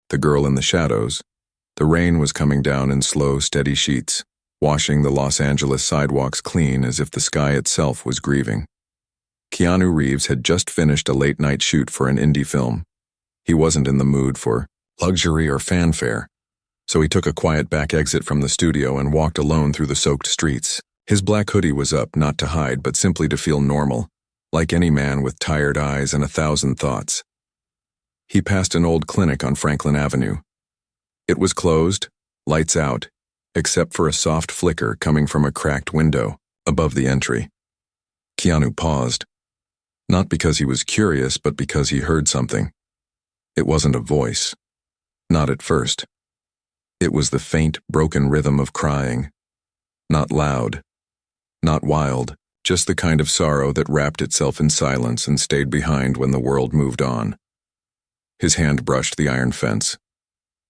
The girl in the shadows. The rain was coming down in slow, steady sheets, washing the Los Angeles sidewalks clean as if the sky itself was grieving. KeanuReeves had just finished a late-night shoot for an indie film. He wasn't in the mood for luxury or fanfare, so he took a quiet back exit from the studio and walked alone through the soaked streets. His black hoodie was up, not to hide, but simply to feel normal, like any man with tired eyes and 1,000 thoughts. He passed an old clinic on Franklin Avenue. It was closed, lights out, except for a soft flicker coming from a cracked window above the entry. Keanu paused, not because he was curious, but because he heard something. It wasn't a voice. Not at first. It was the faint, broken rhythm of crying. Not loud. Not wild, just the kind of sorrow that wrapped itself in silence and stayed behind when the world moved on. His hand brushed the iron fence.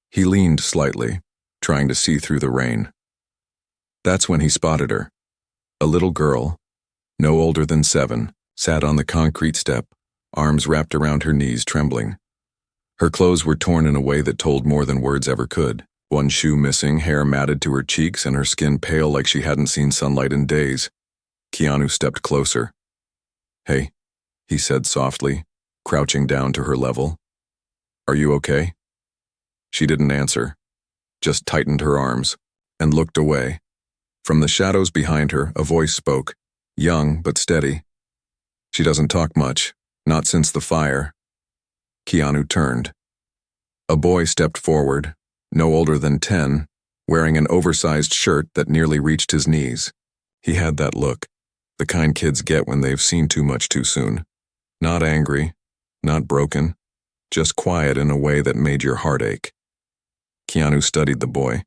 He leaned slightly, trying to see through the rain. That's when he spotted her. A little girl, no older than 7, sat on the concrete step, arms wrapped around her knees, trembling. Her clothes were torn in a way that told more than words ever could. One shoe missing, hair matted to her cheeks, and her skin pale like she hadn't seen sunlight in days. Keanu stepped closer. "Hey," he said softly, crouching down to her level. "Are you okay?" She didn't answer, just tightened her arms, and looked away. From the shadows behind her, a voice spoke, young but steady. "She doesn't talk much, not since the fire." Keanu turned. A boy stepped forward, no older than 10, wearing an oversized shirt that nearly reached his knees. He had that look, the kind kids get when they've seen too much too soon. Not angry, not broken, just quiet in a way that made your heart ache. Keanu studied the boy.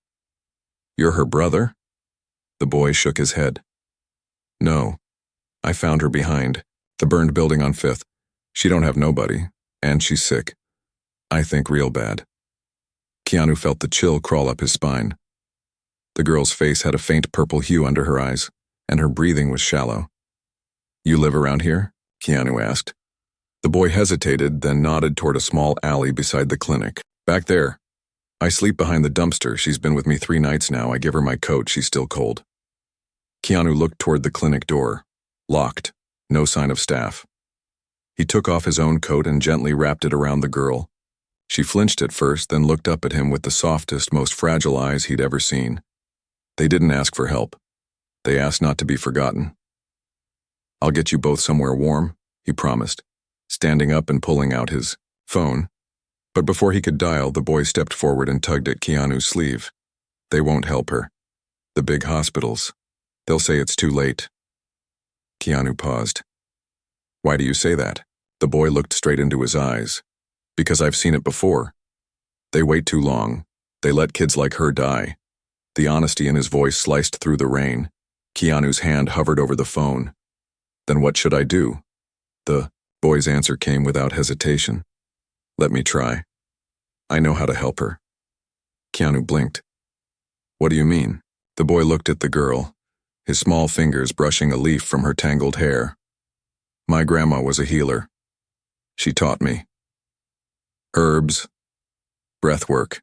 "You're her brother?" The boy shook his head. "No. I found her behind the burned building on 5th. She don't have nobody, and she's sick. I think real bad." Keanu felt the chill crawl up his spine. The girl's face had a faint purple hue under her eyes, and her breathing was shallow. "You live around here?" Keanu asked. The boy hesitated, then nodded toward a small alley beside the clinic. "Back there. I sleep behind the dumpster. She's been with me 3 nights now. I give her my coat. She's still cold." Keanu looked toward the clinic door. Locked. No sign of staff. He took off his own coat and gently wrapped it around the girl. She flinched at first, then looked up at him with the softest, most fragile eyes he'd ever seen. They didn't ask for help. They asked not to be forgotten. "I'll get you both somewhere warm," he promised, standing up and pulling out his phone. But before he could dial, the boy stepped forward and tugged at Keanu's sleeve. "They won't help her. The big hospitals. They'll say it's too late." Keanu paused. "Why do you say that?" The boy looked straight into his eyes. "Because I've seen it before. They wait too long. They let kids like her die." The honesty in his voice sliced through the rain. Keanu's hand hovered over the phone. "Then what should I do?" The boy's answer came without hesitation. "Let me try. I know how to help her." Keanu blinked. "What do you mean?" The boy looked at the girl, his small fingers brushing a leaf from her tangled hair. "My grandma was a healer. She taught me. Herbs, breath work,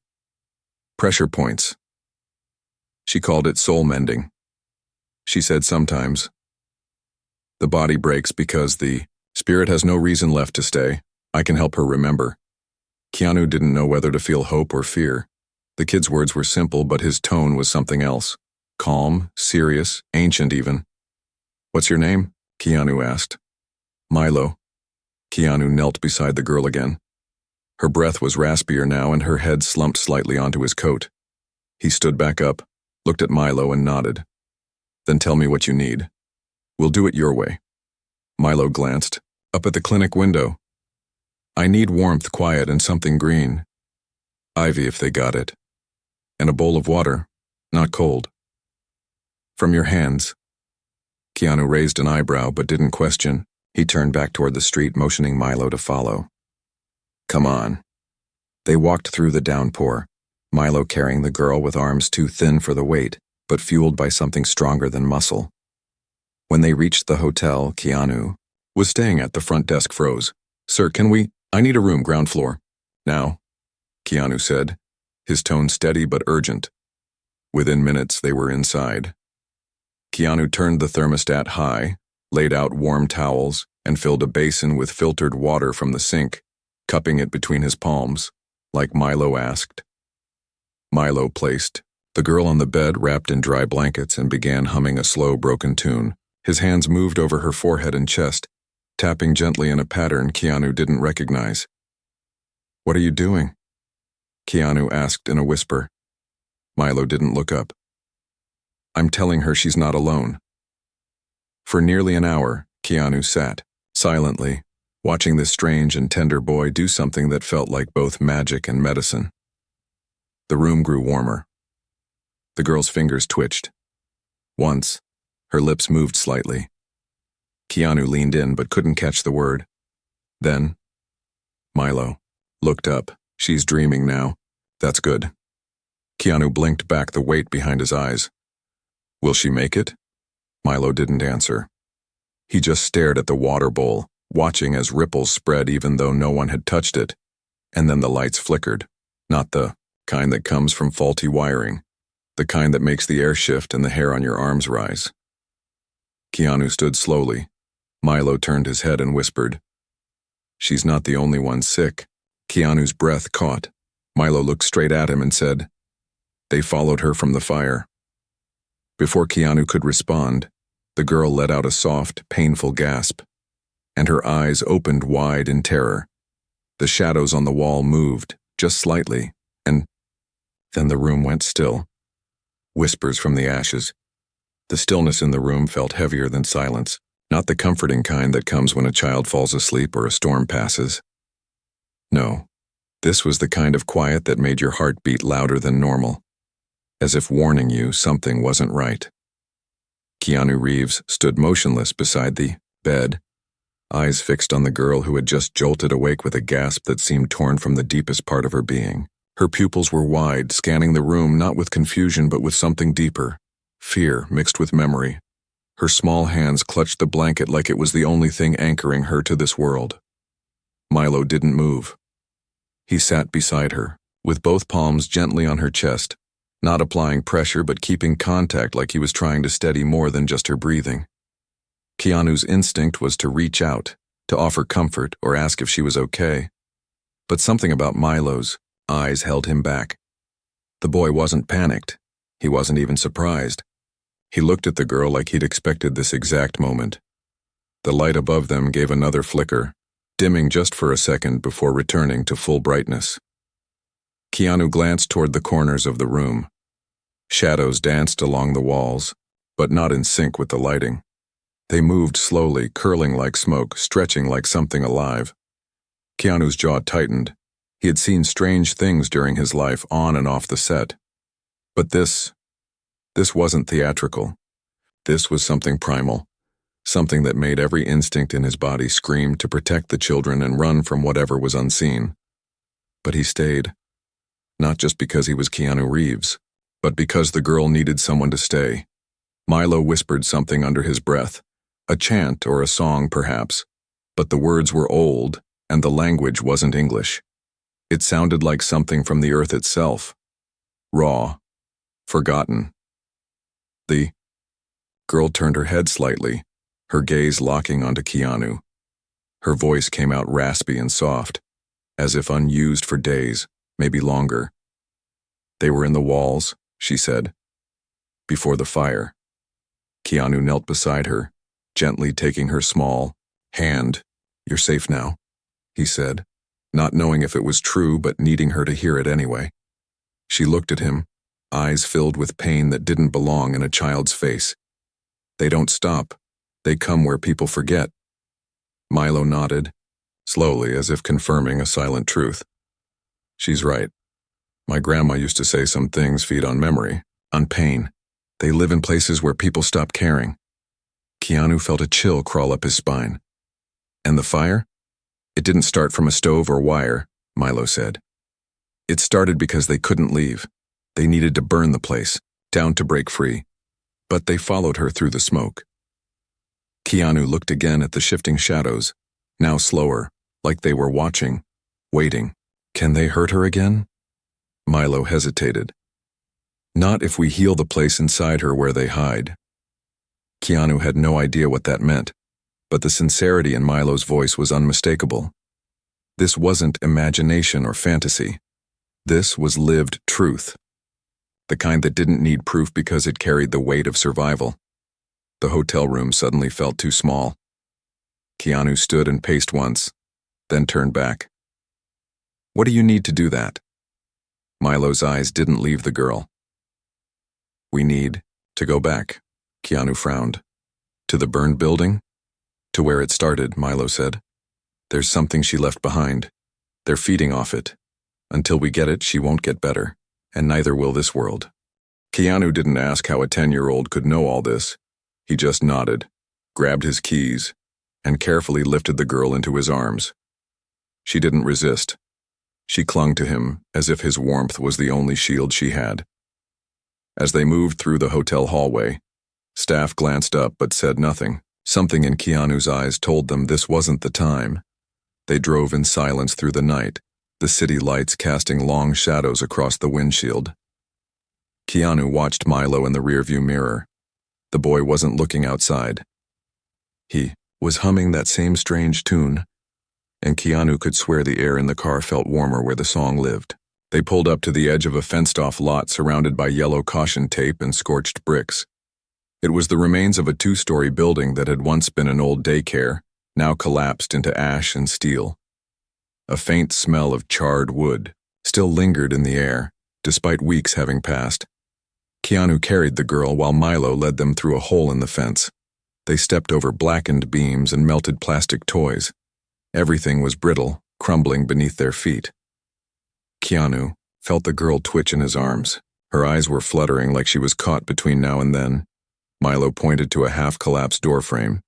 pressure points. She called it soul mending. She said sometimes the body breaks because the spirit has no reason left to stay. I can help her remember." Keanu didn't know whether to feel hope or fear. The kid's words were simple, but his tone was something else. Calm, serious, ancient even. "What's your name?" Keanu asked. "Milo." Keanu knelt beside the girl again. Her breath was raspier now, and her head slumped slightly onto his coat. He stood back up, looked at Milo, and nodded. "Then tell me what you need. We'll do it your way." Milo glanced up at the clinic window. "I need warmth, quiet, and something green. Ivy if they got it. And a bowl of water, not cold." "From your hands." Keanu raised an eyebrow but didn't question. He turned back toward the street, motioning Milo to follow. "Come on." They walked through the downpour, Milo carrying the girl with arms too thin for the weight, but fueled by something stronger than muscle. When they reached the hotel Keanu was staying at, the front desk froze. "Sir, can we? I need a room, ground floor. Now." Keanu said, his tone steady but urgent. Within minutes, they were inside. Keanu turned the thermostat high, laid out warm towels, and filled a basin with filtered water from the sink, cupping it between his palms, like Milo asked. Milo placed the girl on the bed wrapped in dry blankets and began humming a slow, broken tune. His hands moved over her forehead and chest, tapping gently in a pattern Keanu didn't recognize. "What are you doing?" Keanu asked in a whisper. Milo didn't look up. "I'm telling her she's not alone." For nearly an hour, Keanu sat, silently, watching this strange and tender boy do something that felt like both magic and medicine. The room grew warmer. The girl's fingers twitched. Once, her lips moved slightly. Keanu leaned in but couldn't catch the word. Then, Milo looked up. "She's dreaming now. That's good." Keanu blinked back the weight behind his eyes. "Will she make it?" Milo didn't answer. He just stared at the water bowl, watching as ripples spread even though no one had touched it. And then the lights flickered. Not the kind that comes from faulty wiring. The kind that makes the air shift and the hair on your arms rise. Keanu stood slowly. Milo turned his head and whispered, "She's not the only one sick." Keanu's breath caught. Milo looked straight at him and said, "They followed her from the fire." Before Keanu could respond, the girl let out a soft, painful gasp, and her eyes opened wide in terror. The shadows on the wall moved, just slightly, and then the room went still. Whispers from the ashes. The stillness in the room felt heavier than silence, not the comforting kind that comes when a child falls asleep or a storm passes. No, this was the kind of quiet that made your heart beat louder than normal, as if warning you something wasn't right. KeanuReeves stood motionless beside the bed, eyes fixed on the girl who had just jolted awake with a gasp that seemed torn from the deepest part of her being. Her pupils were wide, scanning the room not with confusion but with something deeper, fear mixed with memory. Her small hands clutched the blanket like it was the only thing anchoring her to this world. Milo didn't move. He sat beside her, with both palms gently on her chest, not applying pressure but keeping contact like he was trying to steady more than just her breathing. Keanu's instinct was to reach out, to offer comfort or ask if she was okay. But something about Milo's eyes held him back. The boy wasn't panicked. He wasn't even surprised. He looked at the girl like he'd expected this exact moment. The light above them gave another flicker, dimming just for a second before returning to full brightness. Keanu glanced toward the corners of the room. Shadows danced along the walls, but not in sync with the lighting. They moved slowly, curling like smoke, stretching like something alive. Keanu's jaw tightened. He had seen strange things during his life on and off the set. But this wasn't theatrical. This was something primal, something that made every instinct in his body scream to protect the children and run from whatever was unseen. But he stayed. Not just because he was KeanuReeves, but because the girl needed someone to stay. Milo whispered something under his breath, a chant or a song perhaps, but the words were old and the language wasn't English. It sounded like something from the earth itself, raw, forgotten. The girl turned her head slightly, her gaze locking onto Keanu. Her voice came out raspy and soft, as if unused for days, maybe longer. "They were in the walls," she said, "before the fire." Keanu knelt beside her, gently taking her small hand. "You're safe now," he said, not knowing if it was true but needing her to hear it anyway. She looked at him, eyes filled with pain that didn't belong in a child's face. "They don't stop. They come where people forget." Milo nodded, slowly as if confirming a silent truth. "She's right. My grandma used to say some things feed on memory, on pain. They live in places where people stop caring." Keanu felt a chill crawl up his spine. "And the fire? It didn't start from a stove or wire," Milo said. "It started because they couldn't leave. They needed to burn the place, down to break free. But they followed her through the smoke." Keanu looked again at the shifting shadows, now slower, like they were watching, waiting. "Can they hurt her again?" Milo hesitated. Not if we heal the place inside her where they hide. Keanu had no idea what that meant, but the sincerity in Milo's voice was unmistakable. This wasn't imagination or fantasy. This was lived truth. The kind that didn't need proof because it carried the weight of survival. The hotel room suddenly felt too small. Keanu stood and paced once, then turned back. What do you need to do that? Milo's eyes didn't leave the girl. We need to go back, Keanu frowned. To the burned building? To where it started, Milo said. There's something she left behind. They're feeding off it. Until we get it, she won't get better, and neither will this world. Keanu didn't ask how a 10-year-old could know all this. He just nodded, grabbed his keys, and carefully lifted the girl into his arms. She didn't resist. She clung to him as if his warmth was the only shield she had. As they moved through the hotel hallway, staff glanced up but said nothing. Something in Keanu's eyes told them this wasn't the time. They drove in silence through the night, the city lights casting long shadows across the windshield. Keanu watched Milo in the rearview mirror. The boy wasn't looking outside. He was humming that same strange tune, and Keanu could swear the air in the car felt warmer where the song lived. They pulled up to the edge of a fenced-off lot surrounded by yellow caution tape and scorched bricks. It was the remains of a 2-story building that had once been an old daycare, now collapsed into ash and steel. A faint smell of charred wood still lingered in the air, despite weeks having passed. Keanu carried the girl while Milo led them through a hole in the fence. They stepped over blackened beams and melted plastic toys. Everything was brittle, crumbling beneath their feet. Keanu felt the girl twitch in his arms. Her eyes were fluttering like she was caught between now and then. Milo pointed to a half-collapsed doorframe.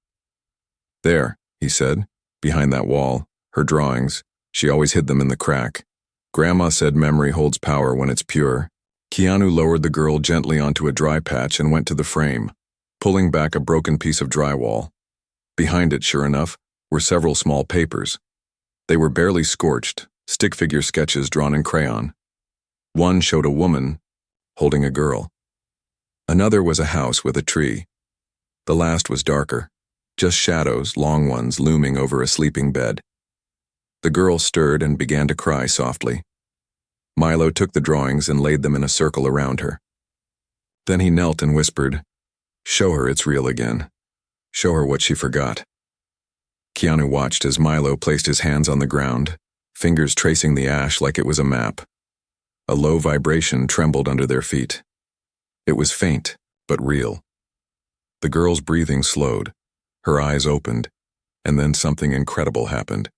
There, he said, behind that wall, her drawings. She always hid them in the crack. Grandma said memory holds power when it's pure. Keanu lowered the girl gently onto a dry patch and went to the frame, pulling back a broken piece of drywall. Behind it, sure enough, were several small papers. They were barely scorched, stick figure sketches drawn in crayon. One showed a woman holding a girl. Another was a house with a tree. The last was darker, just shadows, long ones, looming over a sleeping bed. The girl stirred and began to cry softly. Milo took the drawings and laid them in a circle around her. Then he knelt and whispered, "Show her it's real again. Show her what she forgot." Keanu watched as Milo placed his hands on the ground, fingers tracing the ash like it was a map. A low vibration trembled under their feet. It was faint, but real. The girl's breathing slowed, her eyes opened, and then something incredible happened.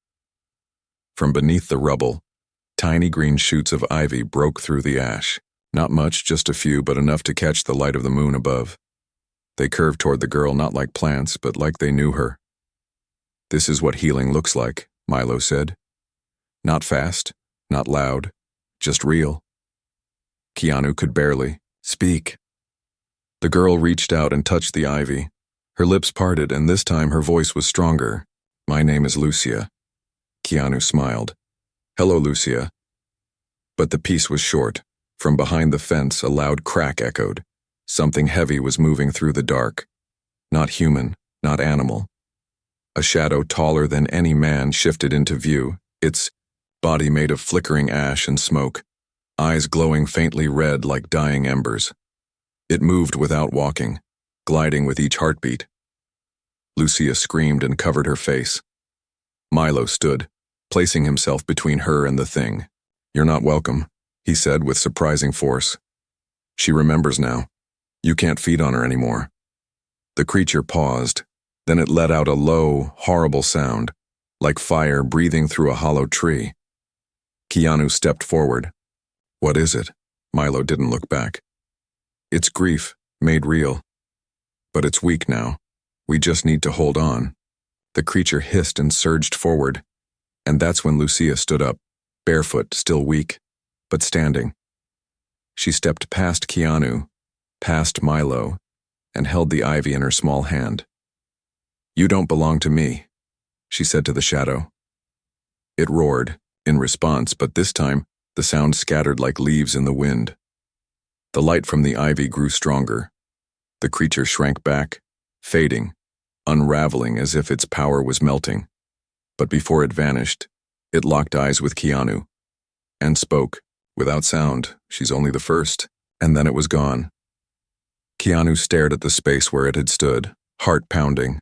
From beneath the rubble, tiny green shoots of ivy broke through the ash. Not much, just a few, but enough to catch the light of the moon above. They curved toward the girl not like plants, but like they knew her. "This is what healing looks like," Milo said. "Not fast, not loud, just real." Keanu could barely speak. The girl reached out and touched the ivy. Her lips parted, and this time her voice was stronger. "My name is Lucia." Keanu smiled. "Hello, Lucia." But the peace was short. From behind the fence, a loud crack echoed. Something heavy was moving through the dark. Not human, not animal. A shadow taller than any man shifted into view, its body made of flickering ash and smoke, eyes glowing faintly red like dying embers. It moved without walking, gliding with each heartbeat. Lucia screamed and covered her face. Milo stood, placing himself between her and the thing. "You're not welcome," he said with surprising force. "She remembers now. You can't feed on her anymore." The creature paused, then it let out a low, horrible sound, like fire breathing through a hollow tree. Keanu stepped forward. "What is it?" Milo didn't look back. "It's grief, made real. But it's weak now. We just need to hold on." The creature hissed and surged forward, and that's when Lucia stood up, barefoot, still weak, but standing. She stepped past Keanu, past Milo, and held the ivy in her small hand. "You don't belong to me," she said to the shadow. It roared, in response, but this time, The sound scattered like leaves in the wind. The light from the ivy grew stronger. The creature shrank back, fading, unraveling as if its power was melting. But before it vanished, it locked eyes with Keanu and spoke. Without sound, she's only the first, and then it was gone. Keanu stared at the space where it had stood, heart pounding.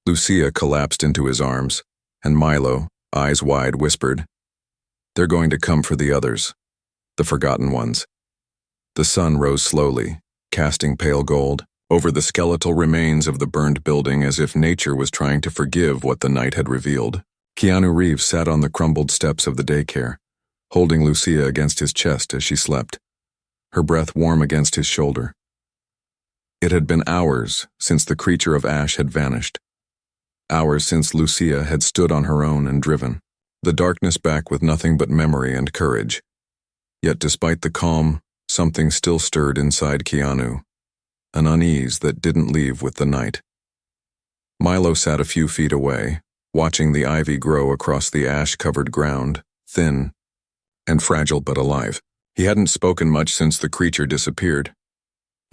Lucia collapsed into his arms, and Milo, eyes wide, whispered, "They're going to come for the others, the forgotten ones." The sun rose slowly, casting pale gold over the skeletal remains of the burned building as if nature was trying to forgive what the night had revealed. KeanuReeves sat on the crumbled steps of the daycare, holding Lucia against his chest as she slept, her breath warm against his shoulder. It had been hours since the creature of ash had vanished. Hours since Lucia had stood on her own and driven the darkness back with nothing but memory and courage. Yet despite the calm, something still stirred inside Keanu, an unease that didn't leave with the night. Milo sat a few feet away, watching the ivy grow across the ash-covered ground, thin and fragile but alive. He hadn't spoken much since the creature disappeared.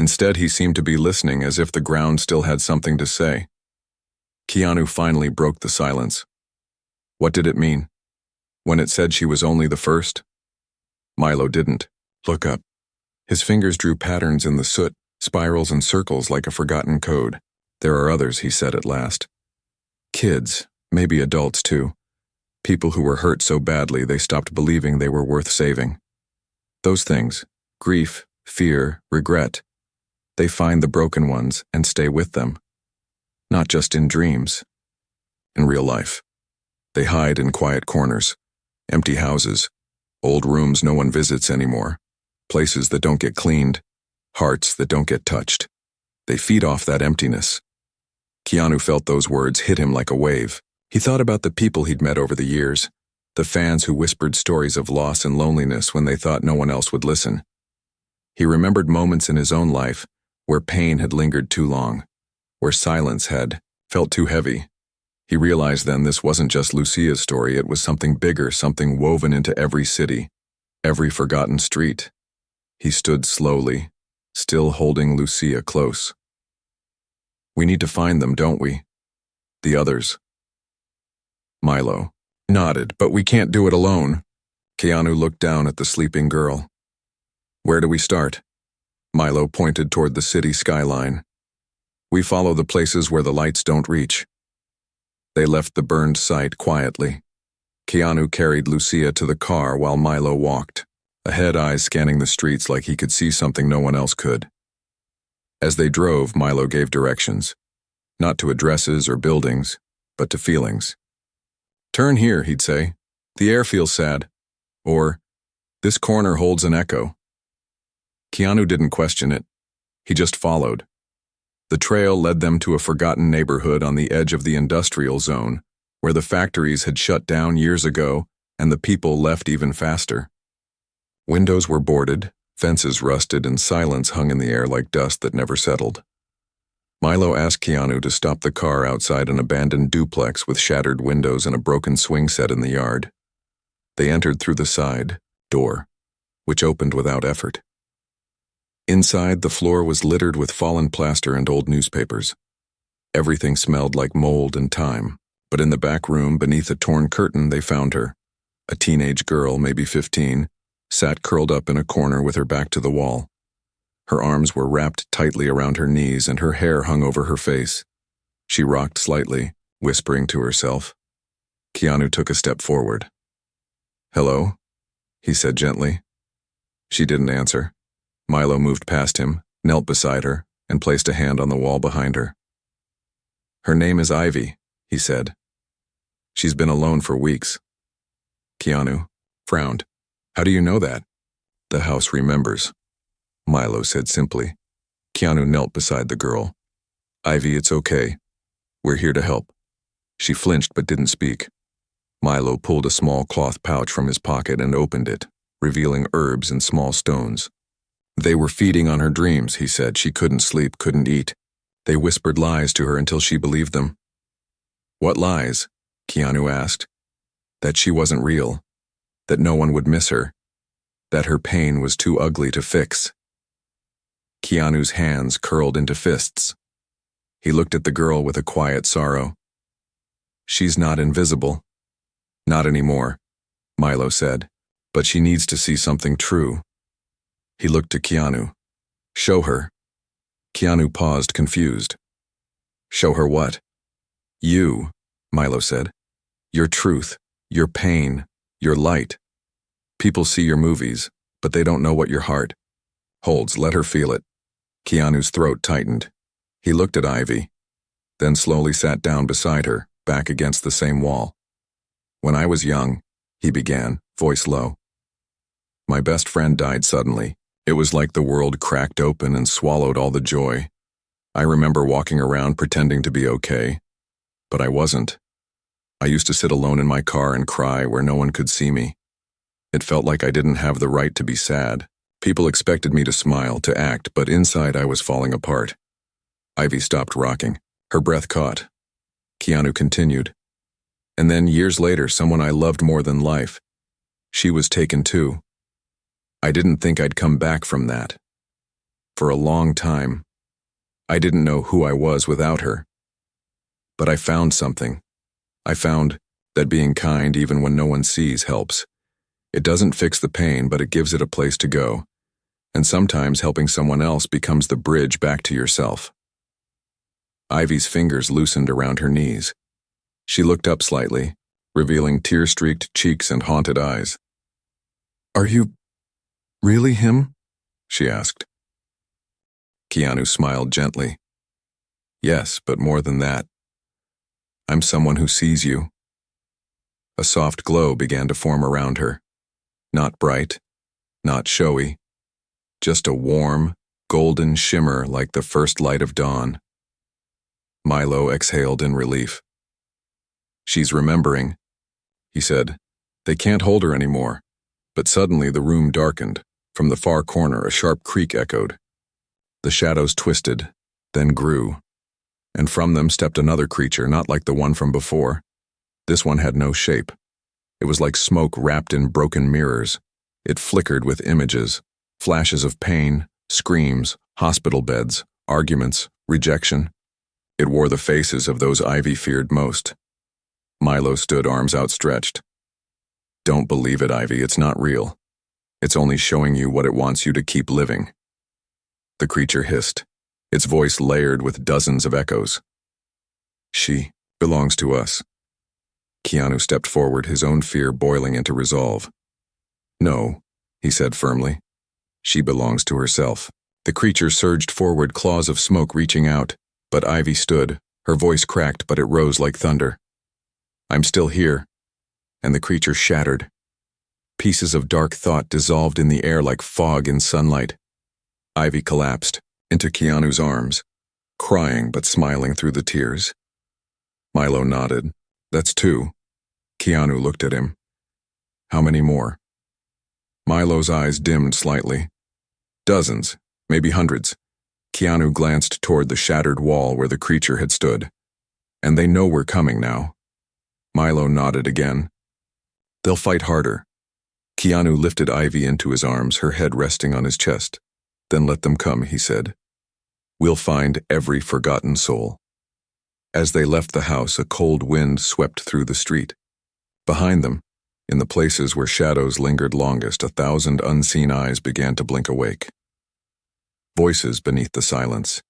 Instead, he seemed to be listening as if the ground still had something to say. Keanu finally broke the silence. What did it mean? When it said she was only the first? Milo didn't look up. His fingers drew patterns in the soot, spirals and circles like a forgotten code. "There are others," he said at last. "Kids, maybe adults too. People who were hurt so badly they stopped believing they were worth saving. Those things, grief, fear, regret, they find the broken ones and stay with them. Not just in dreams. In real life. They hide in quiet corners, empty houses, old rooms no one visits anymore, places that don't get cleaned, hearts that don't get touched. They feed off that emptiness." Keanu felt those words hit him like a wave. He thought about the people he'd met over the years, the fans who whispered stories of loss and loneliness when they thought no one else would listen. He remembered moments in his own life where pain had lingered too long, where silence had felt too heavy. He realized then this wasn't just Lucia's story, it was something bigger, something woven into every city, every forgotten street. He stood slowly, still holding Lucia close. "We need to find them, don't we? The others." Milo nodded, "But we can't do it alone." Keanu looked down at the sleeping girl. "Where do we start?" Milo pointed toward the city skyline. "We follow the places where the lights don't reach." They left the burned site quietly. Keanu carried Lucia to the car while Milo walked, ahead, eyes scanning the streets like he could see something no one else could. As they drove, Milo gave directions, not to addresses or buildings, but to feelings. "Turn here," he'd say. "The air feels sad." Or, "This corner holds an echo." Keanu didn't question it. He just followed. The trail led them to a forgotten neighborhood on the edge of the industrial zone, where the factories had shut down years ago and the people left even faster. Windows were boarded, fences rusted, and silence hung in the air like dust that never settled. Milo asked Keanu to stop the car outside an abandoned duplex with shattered windows and a broken swing set in the yard. They entered through the side door, which opened without effort. Inside, the floor was littered with fallen plaster and old newspapers. Everything smelled like mold and time, but in the back room, beneath a torn curtain, they found her. A teenage girl, maybe 15, sat curled up in a corner with her back to the wall. Her arms were wrapped tightly around her knees and her hair hung over her face. She rocked slightly, whispering to herself. Keanu took a step forward. "Hello?" he said gently. She didn't answer. Milo moved past him, knelt beside her, and placed a hand on the wall behind her. "Her name is Ivy," he said. "She's been alone for weeks." Keanu frowned. "How do you know that?" "The house remembers," Milo said simply. Keanu knelt beside the girl. "Ivy, it's okay. We're here to help." She flinched but didn't speak. Milo pulled a small cloth pouch from his pocket and opened it, revealing herbs and small stones. "They were feeding on her dreams," he said. "She couldn't sleep, couldn't eat. They whispered lies to her until she believed them." "What lies?" Keanu asked. "That she wasn't real. That no one would miss her. that her pain was too ugly to fix. Keanu's hands curled into fists. He looked at the girl with a quiet sorrow. "She's not invisible." "Not anymore," Milo said, "but she needs to see something true." He looked to Keanu. "Show her." Keanu paused, confused. "Show her what?" "You," Milo said. "Your truth, your pain, your light. People see your movies, but they don't know what your heart holds. Let her feel it." Keanu's throat tightened. He looked at Ivy, then slowly sat down beside her, back against the same wall. "When I was young," he began, voice low, "my best friend died suddenly. It was like the world cracked open and swallowed all the joy. I remember walking around pretending to be okay, but I wasn't. I used to sit alone in my car and cry where no one could see me. It felt like I didn't have the right to be sad. People expected me to smile, to act, but inside I was falling apart." Ivy stopped rocking. Her breath caught. Keanu continued. "And then years later, someone I loved more than life. She was taken too. I didn't think I'd come back from that. For a long time, I didn't know who I was without her. But I found something. I found that being kind even when no one sees helps. It doesn't fix the pain, but it gives it a place to go. And sometimes helping someone else becomes the bridge back to yourself." Ivy's fingers loosened around her knees. She looked up slightly, revealing tear-streaked cheeks and haunted eyes. "Are you really him?" she asked. Keanu smiled gently. "Yes, but more than that. I'm someone who sees you." A soft glow began to form around her. Not bright, not showy, just a warm, golden shimmer like the first light of dawn. Milo exhaled in relief. "She's remembering," he said. "They can't hold her anymore." But suddenly the room darkened. From the far corner, a sharp creak echoed. The shadows twisted, then grew, and from them stepped another creature, not like the one from before. This one had no shape. It was like smoke wrapped in broken mirrors. It flickered with images, flashes of pain, screams, hospital beds, arguments, rejection. It wore the faces of those Ivy feared most. Milo stood, arms outstretched. "Don't believe it, Ivy. It's not real. It's only showing you what it wants you to keep living." The creature hissed, its voice layered with dozens of echoes. "She belongs to us." Keanu stepped forward, his own fear boiling into resolve. "No," he said firmly. "She belongs to herself." The creature surged forward, claws of smoke reaching out, but Ivy stood, her voice cracked, but it rose like thunder. "I'm still here." And the creature shattered. Pieces of dark thought dissolved in the air like fog in sunlight. Ivy collapsed into Keanu's arms, crying but smiling through the tears. Milo nodded. "That's two." Keanu looked at him. "How many more?" Milo's eyes dimmed slightly. "Dozens, maybe hundreds." Keanu glanced toward the shattered wall where the creature had stood. "And they know we're coming now." Milo nodded again. "They'll fight harder." Keanu lifted Ivy into his arms, her head resting on his chest. "Then let them come," he said. "We'll find every forgotten soul." As they left the house, a cold wind swept through the street. Behind them, in the places where shadows lingered longest, 1,000 unseen eyes began to blink awake. Voices beneath the silence.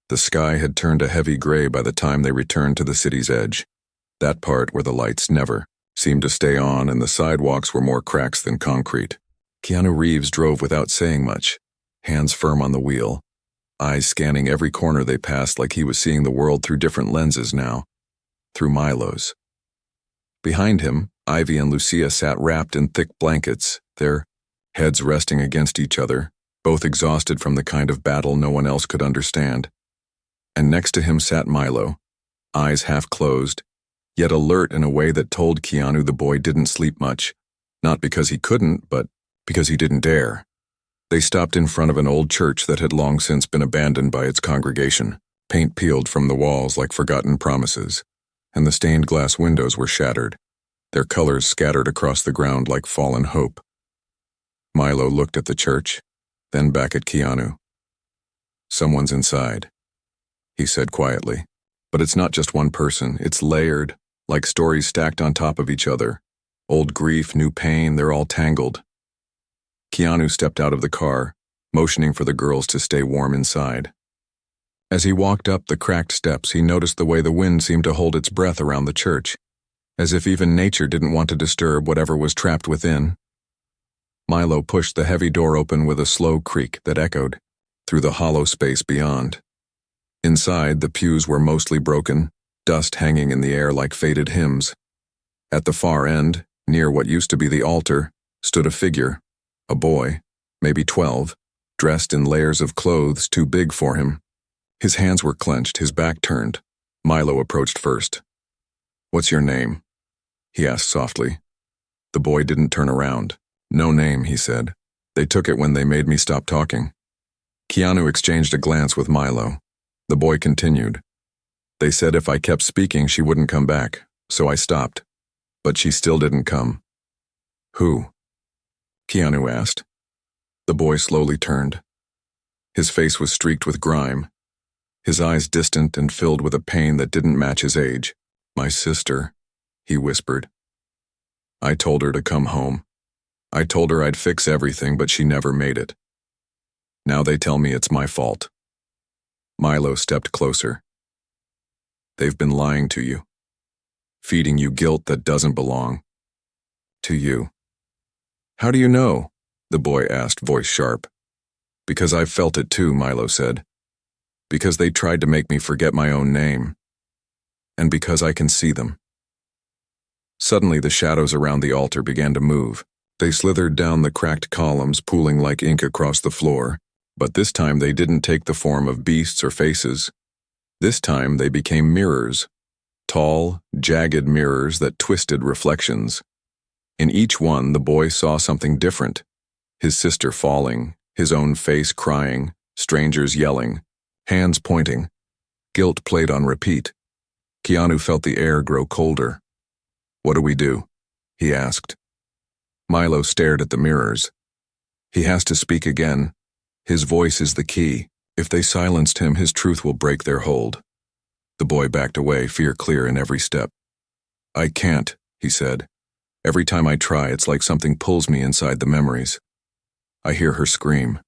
The sky had turned a heavy gray by the time they returned to the city's edge, that part where the lights never seemed to stay on and the sidewalks were more cracks than concrete. KeanuReeves drove without saying much, hands firm on the wheel, eyes scanning every corner they passed like he was seeing the world through different lenses now, through Milo's. Behind him, Ivy and Lucia sat wrapped in thick blankets, their heads resting against each other, both exhausted from the kind of battle no one else could understand. And next to him sat Milo, eyes half closed, yet alert in a way that told Keanu the boy didn't sleep much, not because he couldn't, but because he didn't dare. They stopped in front of an old church that had long since been abandoned by its congregation, paint peeled from the walls like forgotten promises, and the stained glass windows were shattered, their colors scattered across the ground like fallen hope. Milo looked at the church, then back at Keanu. "Someone's inside," he said quietly. "But it's not just one person, it's layered, like stories stacked on top of each other. Old grief, new pain, they're all tangled." Keanu stepped out of the car, motioning for the girls to stay warm inside. As he walked up the cracked steps, he noticed the way the wind seemed to hold its breath around the church, as if even nature didn't want to disturb whatever was trapped within. Milo pushed the heavy door open with a slow creak that echoed through the hollow space beyond. Inside, the pews were mostly broken, dust hanging in the air like faded hymns. At the far end, near what used to be the altar, stood a figure, a boy, maybe 12, dressed in layers of clothes too big for him. His hands were clenched, his back turned. Milo approached first. "What's your name?" he asked softly. The boy didn't turn around. "No name," he said. "They took it when they made me stop talking." Keanu exchanged a glance with Milo. The boy continued. "They said if I kept speaking she wouldn't come back, so I stopped. But she still didn't come." "Who?" Keanu asked. The boy slowly turned. His face was streaked with grime, his eyes distant and filled with a pain that didn't match his age. "My sister," he whispered. "I told her to come home. I told her I'd fix everything, but she never made it. Now they tell me it's my fault." Milo stepped closer. "They've been lying to you, feeding you guilt that doesn't belong to you." "How do you know?" the boy asked, voice sharp. "Because I've felt it too," Milo said. "Because they tried to make me forget my own name. And because I can see them." Suddenly the shadows around the altar began to move. They slithered down the cracked columns, pooling like ink across the floor. But this time they didn't take the form of beasts or faces. This time they became mirrors. Tall, jagged mirrors that twisted reflections. In each one the boy saw something different. His sister falling, his own face crying, strangers yelling, hands pointing. Guilt played on repeat. Keanu felt the air grow colder. "What do we do?" he asked. Milo stared at the mirrors. "He has to speak again. His voice is the key. If they silenced him, his truth will break their hold." The boy backed away, fear clear in every step. "I can't," he said. "Every time I try, it's like something pulls me inside the memories. I hear her scream.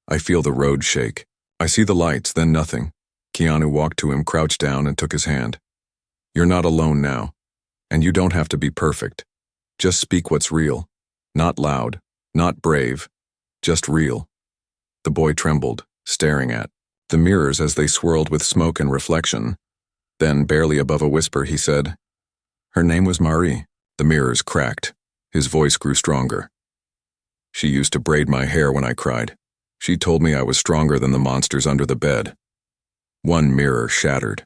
I feel the road shake. I see the lights, then nothing." Keanu walked to him, crouched down, and took his hand. "You're not alone now. And you don't have to be perfect. Just speak what's real. Not loud, not brave, just real." The boy trembled, staring at the mirrors as they swirled with smoke and reflection. Then, barely above a whisper, he said, "Her name was Marie." The mirrors cracked. His voice grew stronger. "She used to braid my hair when I cried. She told me I was stronger than the monsters under the bed." One mirror shattered.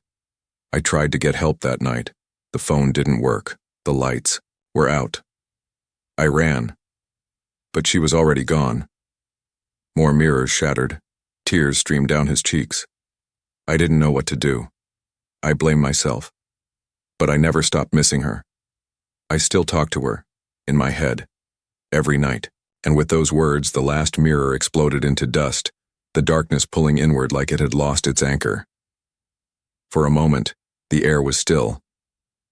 I tried to get help that night. The phone didn't work. The lights were out. I ran. But she was already gone. More mirrors shattered. Tears streamed down his cheeks. I didn't know what to do. I blamed myself. But I never stopped missing her. I still talk to her, in my head, every night. And with those words, the last mirror exploded into dust, the darkness pulling inward like it had lost its anchor. For a moment, the air was still.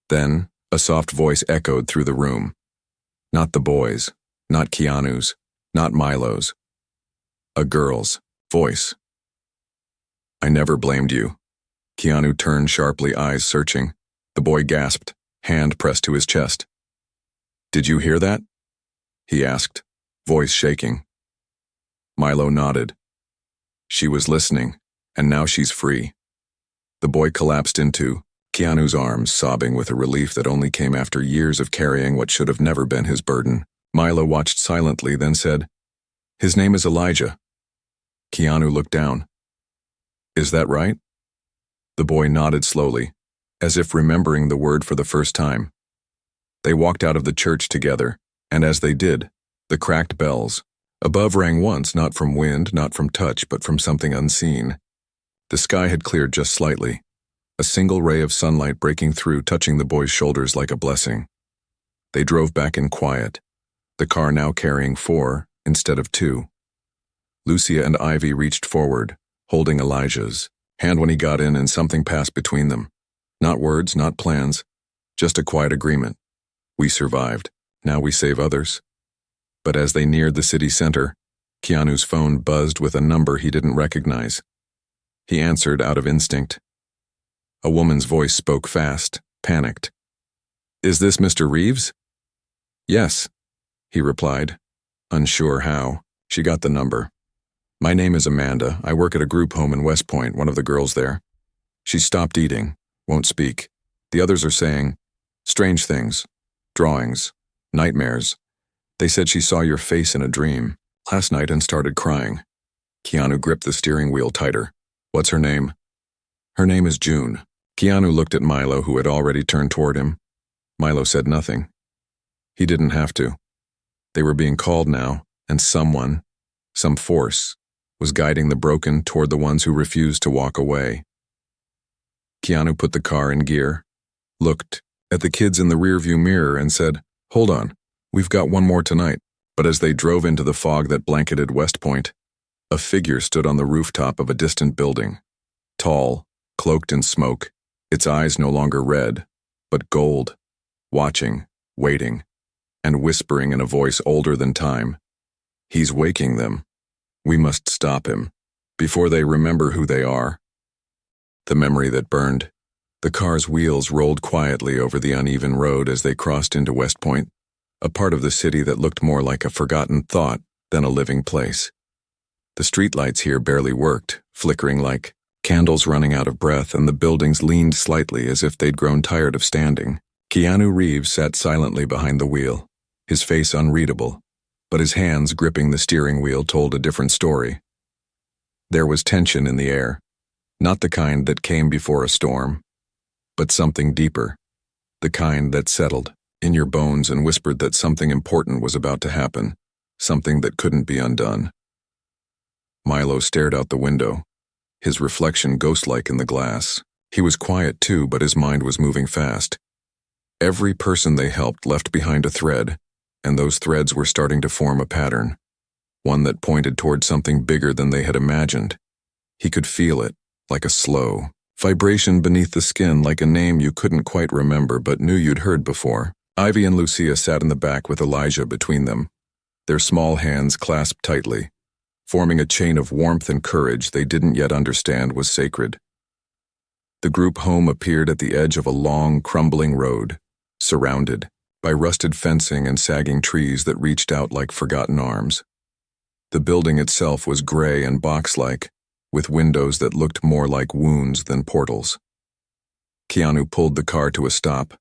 Then, a soft voice echoed through the room. Not the boy's, not Keanu's, not Milo's. A girl's voice. "I never blamed you." Keanu turned sharply, eyes searching. The boy gasped, hand pressed to his chest. "Did you hear that?" he asked, voice shaking. Milo nodded. "She was listening, and now she's free." The boy collapsed into Keanu's arms, sobbing with a relief that only came after years of carrying what should have never been his burden. Milo watched silently, then said, "His name is Elijah." Keanu looked down. "Is that right?" The boy nodded slowly, as if remembering the word for the first time. They walked out of the church together, and as they did, the cracked bells above rang once, not from wind, not from touch, but from something unseen. The sky had cleared just slightly, a single ray of sunlight breaking through, touching the boy's shoulders like a blessing. They drove back in quiet, the car now carrying 4, instead of two. Lucia and Ivy reached forward, holding Elijah's hand when he got in, and something passed between them. Not words, not plans, just a quiet agreement. We survived. Now we save others. But as they neared the city center, Keanu's phone buzzed with a number he didn't recognize. He answered out of instinct. A woman's voice spoke fast, panicked. "Is this Mr. Reeves?" "Yes," he replied, unsure how. She got the number. "My name is Amanda. I work at a group home in West Point, one of the girls there. She stopped eating, won't speak. The others are saying strange things, drawings, nightmares. They said she saw your face in a dream last night and started crying." Keanu gripped the steering wheel tighter. "What's her name?" "Her name is June." Keanu looked at Milo, who had already turned toward him. Milo said nothing. He didn't have to. They were being called now, and someone, some force, was guiding the broken toward the ones who refused to walk away. Keanu put the car in gear, looked at the kids in the rearview mirror and said, "Hold on, we've got one more tonight." But as they drove into the fog that blanketed West Point, a figure stood on the rooftop of a distant building. Tall, cloaked in smoke, its eyes no longer red, but gold, watching, waiting, and whispering in a voice older than time. "He's waking them. We must stop him, before they remember who they are." The memory that burned. The car's wheels rolled quietly over the uneven road as they crossed into West Point, a part of the city that looked more like a forgotten thought than a living place. The streetlights here barely worked, flickering like candles running out of breath, and the buildings leaned slightly as if they'd grown tired of standing. KeanuReeves sat silently behind the wheel, his face unreadable, but his hands gripping the steering wheel told a different story. There was tension in the air, not the kind that came before a storm, but something deeper, the kind that settled in your bones and whispered that something important was about to happen, something that couldn't be undone. Milo stared out the window, his reflection ghost-like in the glass. He was quiet too, but his mind was moving fast. Every person they helped left behind a thread, and those threads were starting to form a pattern, one that pointed toward something bigger than they had imagined. He could feel it, like a slow vibration beneath the skin, like a name you couldn't quite remember but knew you'd heard before. Ivy and Lucia sat in the back with Elijah between them, their small hands clasped tightly, forming a chain of warmth and courage they didn't yet understand was sacred. The group home appeared at the edge of a long, crumbling road, surrounded by rusted fencing and sagging trees that reached out like forgotten arms. The building itself was gray and box-like, with windows that looked more like wounds than portals. Keanu pulled the car to a stop,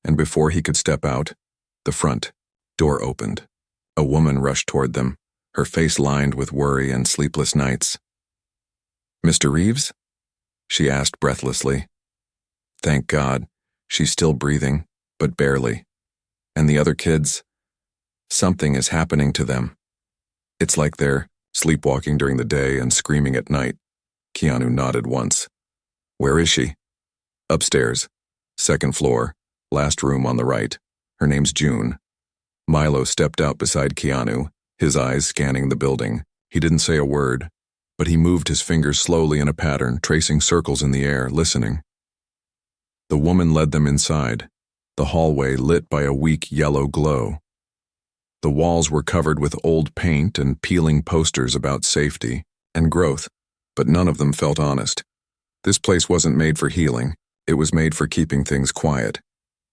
and before he could step out, the front door opened. A woman rushed toward them, her face lined with worry and sleepless nights. "Mr. Reeves?" she asked breathlessly. Thank God, she's still breathing, but barely. And the other kids, something is happening to them. It's like they're sleepwalking during the day and screaming at night. Keanu nodded once. "Where is she?" "Upstairs, second floor, last room on the right. Her name's June." Milo stepped out beside Keanu, his eyes scanning the building. He didn't say a word, but he moved his fingers slowly in a pattern, tracing circles in the air, listening. The woman led them inside, the hallway lit by a weak yellow glow. The walls were covered with old paint and peeling posters about safety and growth, but none of them felt honest. This place wasn't made for healing, it was made for keeping things quiet.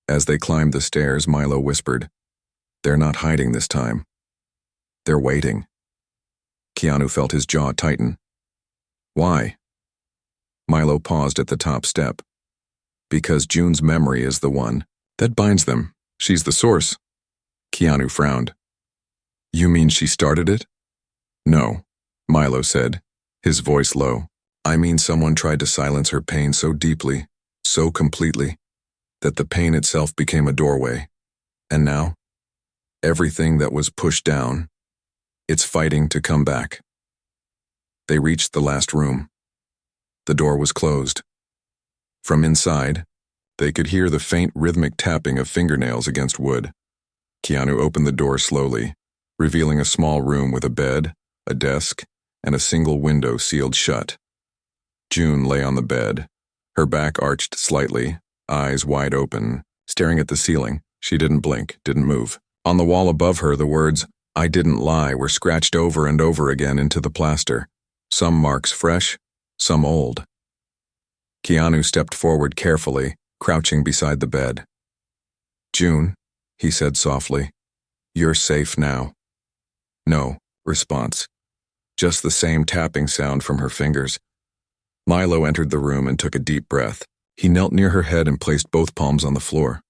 As they climbed the stairs, Milo whispered, "They're not hiding this time. They're waiting." Keanu felt his jaw tighten. "Why?" Milo paused at the top step. "Because June's memory is the one that binds them. She's the source." Keanu frowned. "You mean she started it?" "No," Milo said, his voice low. "I mean someone tried to silence her pain so deeply, so completely, that the pain itself became a doorway. And now, everything that was pushed down, it's fighting to come back." They reached the last room. The door was closed. From inside, they could hear the faint rhythmic tapping of fingernails against wood. Keanu opened the door slowly, revealing a small room with a bed, a desk, and a single window sealed shut. June lay on the bed, her back arched slightly, eyes wide open, staring at the ceiling. She didn't blink, didn't move. On the wall above her, the words, "I didn't lie," were scratched over and over again into the plaster, some marks fresh, some old. Keanu stepped forward carefully, crouching beside the bed. "June," he said softly, "you're safe now." No response, just the same tapping sound from her fingers. Milo entered the room and took a deep breath. He knelt near her head and placed both palms on the floor.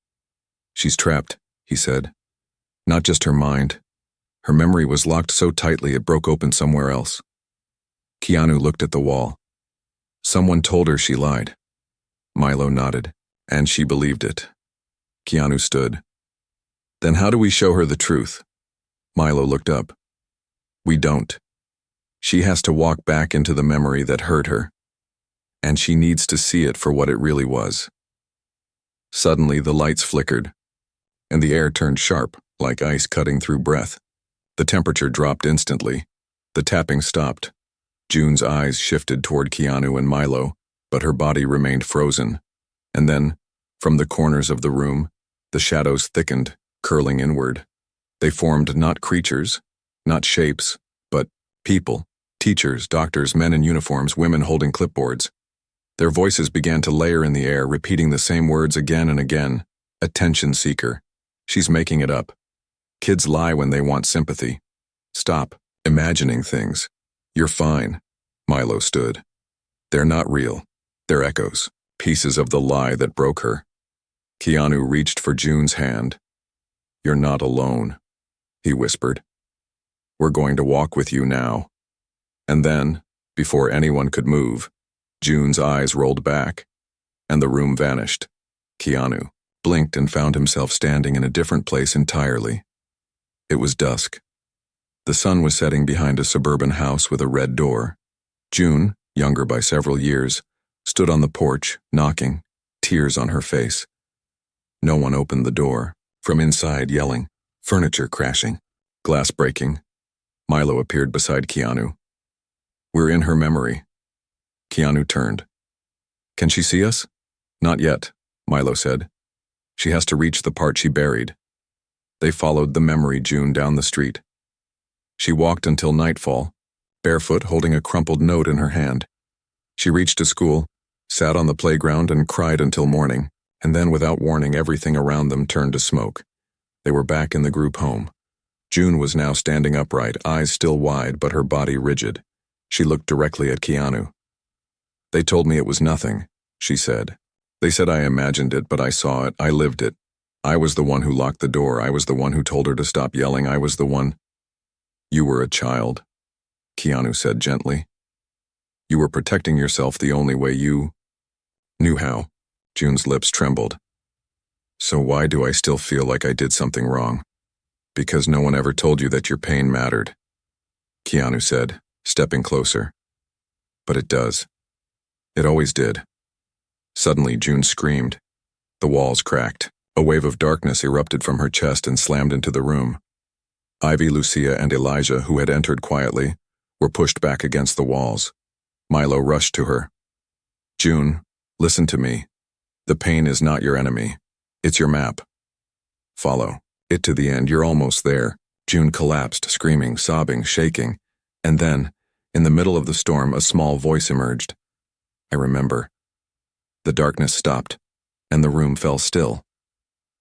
"She's trapped," he said. Not just her mind. Her memory was locked so tightly it broke open somewhere else. Keanu looked at the wall. Someone told her she lied. Milo nodded, and she believed it. Keanu stood. "Then how do we show her the truth?" Milo looked up. "We don't. She has to walk back into the memory that hurt her, and she needs to see it for what it really was." Suddenly, the lights flickered, and the air turned sharp, like ice cutting through breath. The temperature dropped instantly. The tapping stopped. June's eyes shifted toward Keanu and Milo, but her body remained frozen. And then, from the corners of the room, the shadows thickened, curling inward. They formed not creatures, not shapes, but people, teachers, doctors, men in uniforms, women holding clipboards. Their voices began to layer in the air, repeating the same words again and again. "Attention seeker. She's making it up. Kids lie when they want sympathy. Stop imagining things. You're fine." Milo stood. "They're not real. They're echoes, pieces of the lie that broke her." Keanu reached for June's hand. "You're not alone," he whispered. "We're going to walk with you now." And then, before anyone could move, June's eyes rolled back, and the room vanished. Keanu blinked and found himself standing in a different place entirely. It was dusk. The sun was setting behind a suburban house with a red door. June, younger by several years, stood on the porch, knocking, tears on her face. No one opened the door. From inside, yelling, furniture crashing, glass breaking. Milo appeared beside Keanu. "We're in her memory." Keanu turned. "Can she see us?" "Not yet," Milo said. "She has to reach the part she buried." They followed the memory June down the street. She walked until nightfall, barefoot, holding a crumpled note in her hand. She reached a school, sat on the playground and cried until morning, and then without warning everything around them turned to smoke. They were back in the group home. June was now standing upright, eyes still wide but her body rigid. She looked directly at Keanu. "They told me it was nothing," she said. "They said I imagined it, but I saw it, I lived it. I was the one who locked the door, I was the one who told her to stop yelling, I was the one." "You were a child," Keanu said gently. "You were protecting yourself the only way you knew how." June's lips trembled. "So why do I still feel like I did something wrong?" "Because no one ever told you that your pain mattered," Keanu said, stepping closer. "But it does. It always did." Suddenly, June screamed. The walls cracked. A wave of darkness erupted from her chest and slammed into the room. Ivy, Lucia, and Elijah, who had entered quietly, were pushed back against the walls. Milo rushed to her. "June, listen to me. The pain is not your enemy. It's your map. Follow it to the end. You're almost there." June collapsed, screaming, sobbing, shaking. And then, in the middle of the storm, a small voice emerged. "I remember." The darkness stopped, and the room fell still.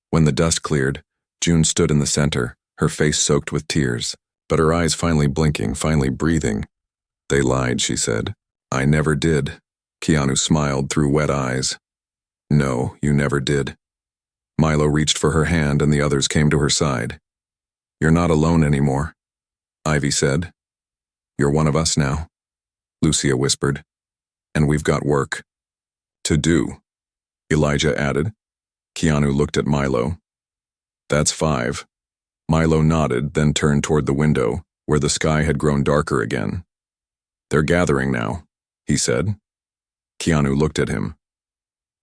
When the dust cleared, June stood in the center, her face soaked with tears, but her eyes finally blinking, finally breathing. "They lied," she said. "I never did." Keanu smiled through wet eyes. "No, you never did." Milo reached for her hand and the others came to her side. "You're not alone anymore," Ivy said. "You're one of us now," Lucia whispered. "And we've got work to do," Elijah added. Keanu looked at Milo. "That's 5. Milo nodded, then turned toward the window, where the sky had grown darker again. "They're gathering now," he said. Keanu looked at him.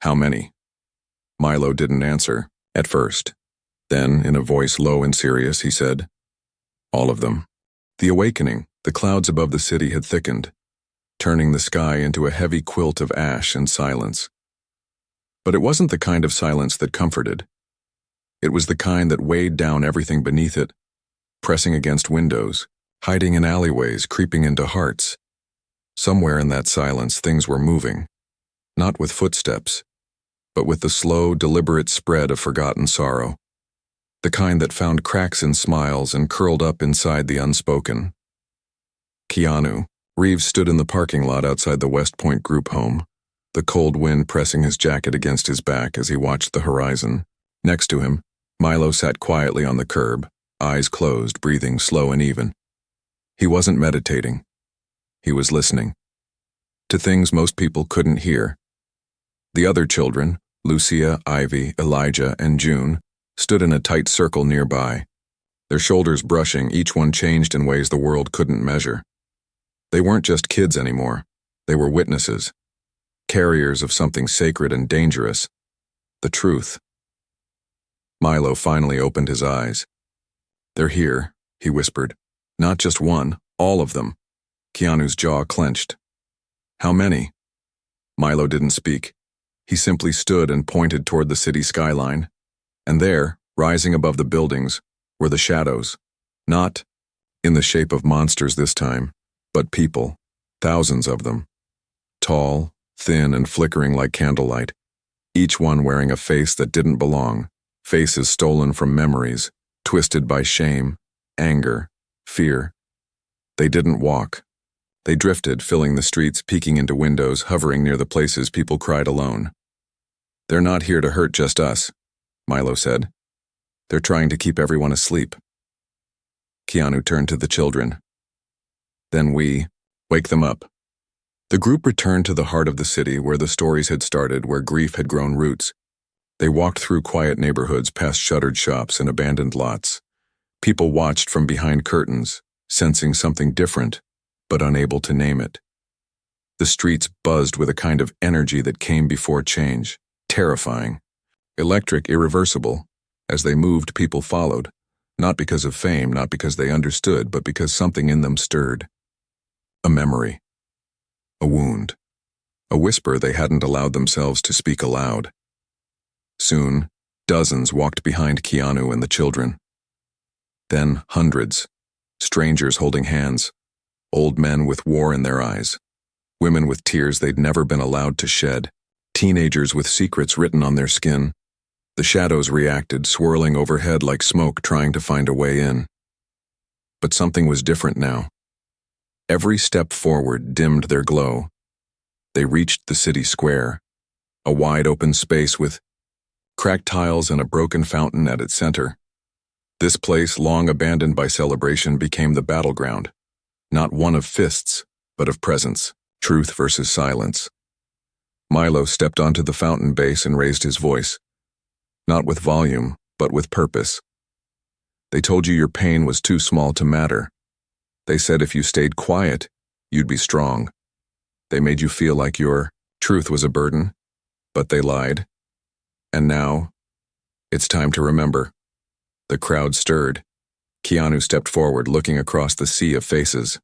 "How many?" Milo didn't answer, at first. Then, in a voice low and serious, he said, All of them. The awakening, the clouds above the city had thickened, turning the sky into a heavy quilt of ash and silence. But it wasn't the kind of silence that comforted. It was the kind that weighed down everything beneath it, pressing against windows, hiding in alleyways, creeping into hearts. Somewhere in that silence things were moving, not with footsteps, but with the slow, deliberate spread of forgotten sorrow, the kind that found cracks in smiles and curled up inside the unspoken. Reeves stood in the parking lot outside the West Point group home, the cold wind pressing his jacket against his back as he watched the horizon. Next to him, Milo sat quietly on the curb, eyes closed, breathing slow and even. He wasn't meditating. He was listening. To things most people couldn't hear. The other children, Lucia, Ivy, Elijah, and June, stood in a tight circle nearby, their shoulders brushing, each one changed in ways the world couldn't measure. They weren't just kids anymore. They were witnesses, carriers of something sacred and dangerous, the truth. Milo finally opened his eyes. "They're here," he whispered. "Not just one, all of them." Keanu's jaw clenched. "How many?" Milo didn't speak. He simply stood and pointed toward the city skyline. And there, rising above the buildings, were the shadows. Not in the shape of monsters this time, but people, thousands of them. Tall, thin, and flickering like candlelight, each one wearing a face that didn't belong, faces stolen from memories, twisted by shame, anger, fear. They didn't walk. They drifted, filling the streets, peeking into windows, hovering near the places people cried alone. "They're not here to hurt just us," Milo said. "They're trying to keep everyone asleep." Keanu turned to the children. "Then wake them up." The group returned to the heart of the city where the stories had started, where grief had grown roots. They walked through quiet neighborhoods, past shuttered shops and abandoned lots. People watched from behind curtains, sensing something different, but unable to name it. The streets buzzed with a kind of energy that came before change, terrifying. Electric, irreversible. As they moved, people followed, not because of fame, not because they understood, but because something in them stirred. A memory. A wound. A whisper they hadn't allowed themselves to speak aloud. Soon, dozens walked behind Keanu and the children. Then hundreds. Strangers holding hands. Old men with war in their eyes. Women with tears they'd never been allowed to shed. Teenagers with secrets written on their skin. The shadows reacted, swirling overhead like smoke, trying to find a way in. But something was different now. Every step forward dimmed their glow. They reached the city square, a wide open space with cracked tiles and a broken fountain at its center. This place, long abandoned by celebration, became the battleground, not one of fists, but of presence, truth versus silence. Milo stepped onto the fountain base and raised his voice. Not with volume, but with purpose. "They told you your pain was too small to matter. They said if you stayed quiet, you'd be strong. They made you feel like your truth was a burden, but they lied. And now, it's time to remember." The crowd stirred. Keanu stepped forward, looking across the sea of faces.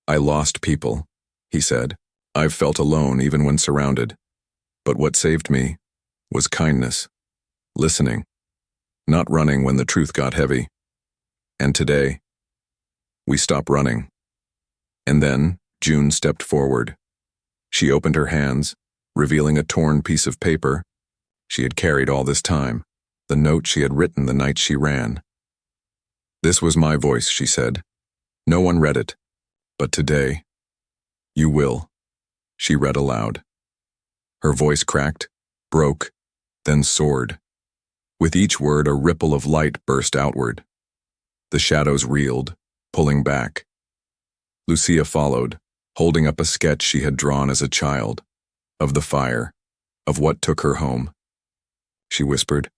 "I lost people," he said. "I've felt alone even when surrounded. But what saved me was kindness. Listening. Not running when the truth got heavy. And today, we stop running." And then June stepped forward. She opened her hands, revealing a torn piece of paper she had carried all this time, the note she had written the night she ran. "This was my voice," she said. "No one read it, but today, you will." She read aloud. Her voice cracked, broke, then soared. With each word, a ripple of light burst outward. The shadows reeled, pulling back. Lucia followed, holding up a sketch she had drawn as a child, of the fire, of what took her home. She whispered,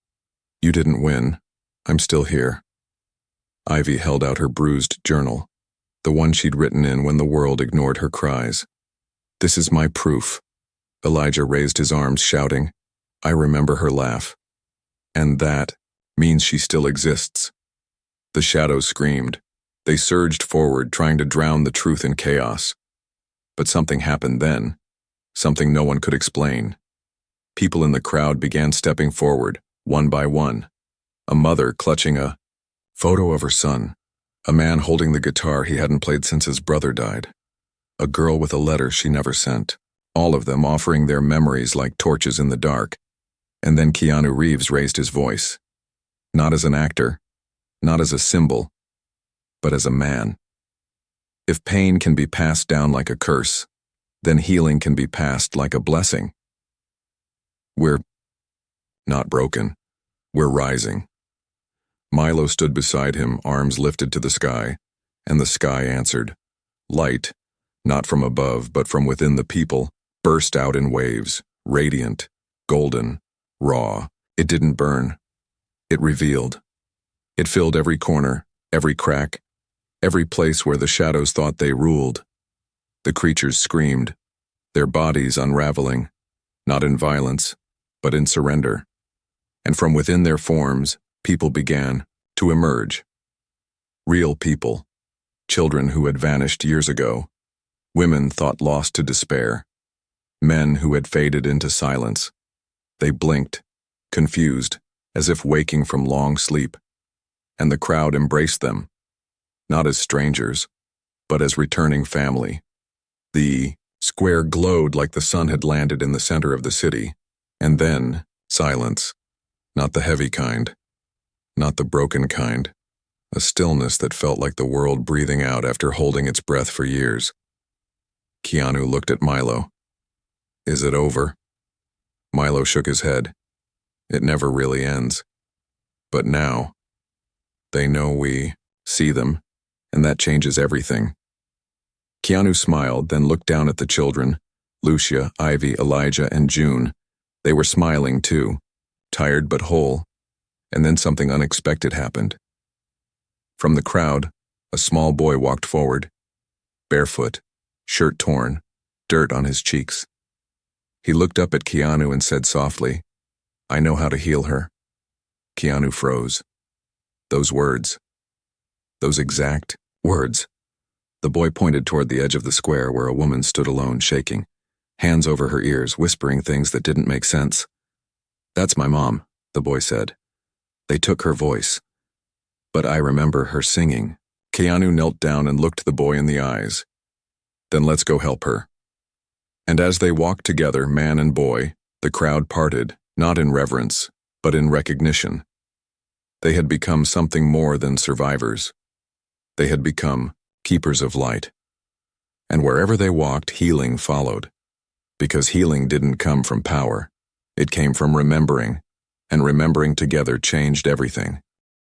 "You didn't win. I'm still here." Ivy held out her bruised journal, the one she'd written in when the world ignored her cries. "This is my proof." Elijah raised his arms, shouting, "I remember her laugh. And that means she still exists." The shadows screamed, They surged forward, trying to drown the truth in chaos. But something happened then, something no one could explain. People in the crowd began stepping forward, one by one. A mother clutching a photo of her son. A man holding the guitar he hadn't played since his brother died. A girl with a letter she never sent. All of them offering their memories like torches in the dark. And then KeanuReeves raised his voice. Not as an actor, not as a symbol, but as a man. If pain can be passed down like a curse, then healing can be passed like a blessing. We're not broken. We're rising. Milo stood beside him, arms lifted to the sky, and the sky answered. Light, not from above, but from within the people, burst out in waves, radiant, golden, raw. It didn't burn. It revealed. It filled every corner, every crack, every place where the shadows thought they ruled. The creatures screamed, their bodies unraveling, not in violence, but in surrender. And from within their forms, people began to emerge. Real people, children who had vanished years ago, women thought lost to despair, men who had faded into silence. They blinked, confused, as if waking from long sleep, and the crowd embraced them, not as strangers, but as returning family. The square glowed like the sun had landed in the center of the city, and then silence, not the heavy kind, not the broken kind, a stillness that felt like the world breathing out after holding its breath for years. Keanu looked at Milo. Is it over? Milo shook his head. It never really ends. But now, they know we see them, and that changes everything. Keanu smiled, then looked down at the children, Lucia, Ivy, Elijah, and June. They were smiling too, tired but whole, and then something unexpected happened. From the crowd, a small boy walked forward, barefoot, shirt torn, dirt on his cheeks. He looked up at Keanu and said softly, I know how to heal her. Keanu froze. Those words. Those exact words. The boy pointed toward the edge of the square where a woman stood alone, shaking, hands over her ears, whispering things that didn't make sense. That's my mom, the boy said. They took her voice. But I remember her singing. Keanu knelt down and looked the boy in the eyes. Then let's go help her. And as they walked together, man and boy, the crowd parted, not in reverence, but in recognition. They had become something more than survivors. They had become keepers of light. And wherever they walked, healing followed. Because healing didn't come from power. It came from remembering, and remembering together changed everything.